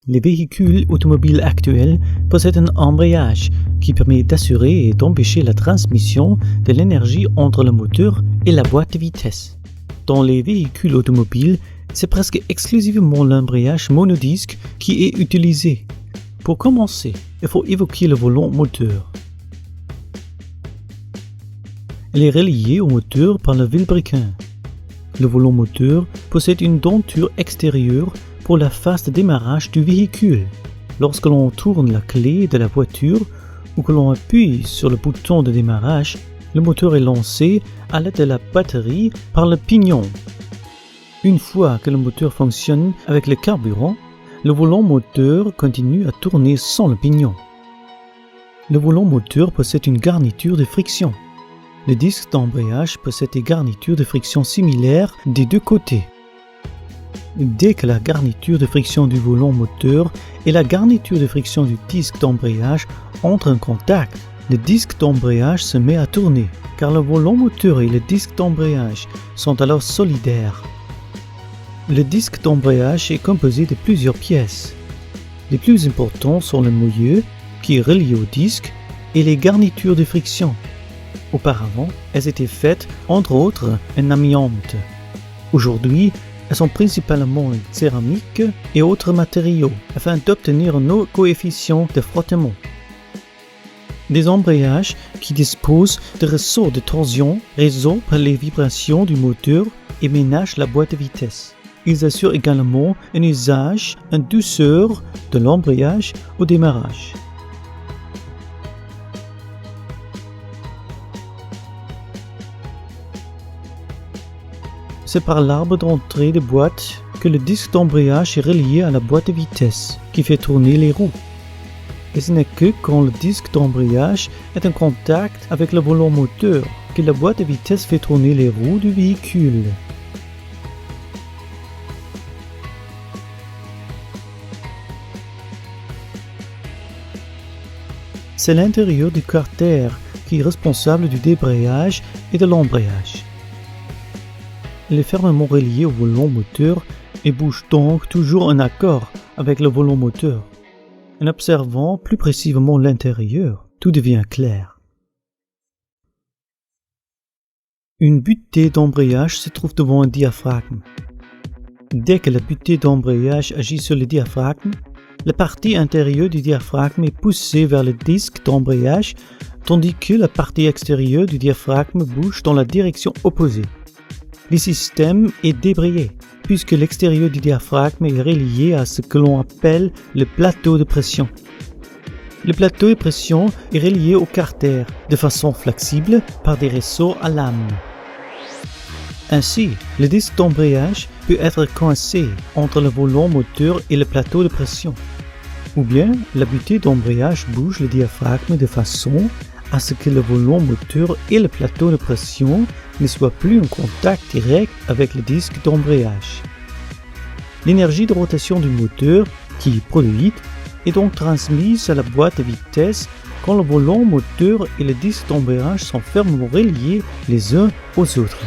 Les véhicules automobiles actuels possèdent un embrayage qui permet d'assurer et d'empêcher la transmission de l'énergie entre le moteur et la boîte de vitesse. Dans les véhicules automobiles, c'est presque exclusivement l'embrayage monodisque qui est utilisé. Pour commencer, il faut évoquer le volant moteur. Il est relié au moteur par le vilebrequin. Le volant moteur possède une denture extérieure pour la phase de démarrage du véhicule. Lorsque l'on tourne la clé de la voiture ou que l'on appuie sur le bouton de démarrage, le moteur est lancé à l'aide de la batterie par le pignon. Une fois que le moteur fonctionne avec le carburant, le volant moteur continue à tourner sans le pignon. Le volant moteur possède une garniture de friction. Le disque d'embrayage possède des garnitures de friction similaires des deux côtés. Dès que la garniture de friction du volant moteur et la garniture de friction du disque d'embrayage entrent en contact, le disque d'embrayage se met à tourner, car le volant moteur et le disque d'embrayage sont alors solidaires. Le disque d'embrayage est composé de plusieurs pièces. Les plus importants sont le moyeu, qui est relié au disque, et les garnitures de friction. Auparavant, elles étaient faites, entre autres, en amiante. Aujourd'hui, elles sont principalement en céramique et autres matériaux, afin d'obtenir un haut coefficient de frottement. Des embrayages qui disposent de ressorts de torsion résolvent les vibrations du moteur et ménagent la boîte de vitesse. Ils assurent également un usage en douceur de l'embrayage au démarrage. C'est par l'arbre d'entrée de boîte que le disque d'embrayage est relié à la boîte de vitesse qui fait tourner les roues. Et ce n'est que quand le disque d'embrayage est en contact avec le volant moteur que la boîte de vitesse fait tourner les roues du véhicule. C'est l'intérieur du carter qui est responsable du débrayage et de l'embrayage. Il est fermement relié au volant moteur et bouge donc toujours en accord avec le volant moteur. En observant plus précisément l'intérieur, tout devient clair. Une butée d'embrayage se trouve devant un diaphragme. Dès que la butée d'embrayage agit sur le diaphragme, la partie intérieure du diaphragme est poussée vers le disque d'embrayage, tandis que la partie extérieure du diaphragme bouge dans la direction opposée. Le système est débrayé, puisque l'extérieur du diaphragme est relié à ce que l'on appelle le plateau de pression. Le plateau de pression est relié au carter de façon flexible par des ressorts à lame. Ainsi, le disque d'embrayage peut être coincé entre le volant moteur et le plateau de pression. Ou bien, la butée d'embrayage bouge le diaphragme de façon à ce que le volant moteur et le plateau de pression ne soient plus en contact direct avec le disque d'embrayage. L'énergie de rotation du moteur qui est produite est donc transmise à la boîte de vitesse quand le volant moteur et le disque d'embrayage sont fermement reliés les uns aux autres.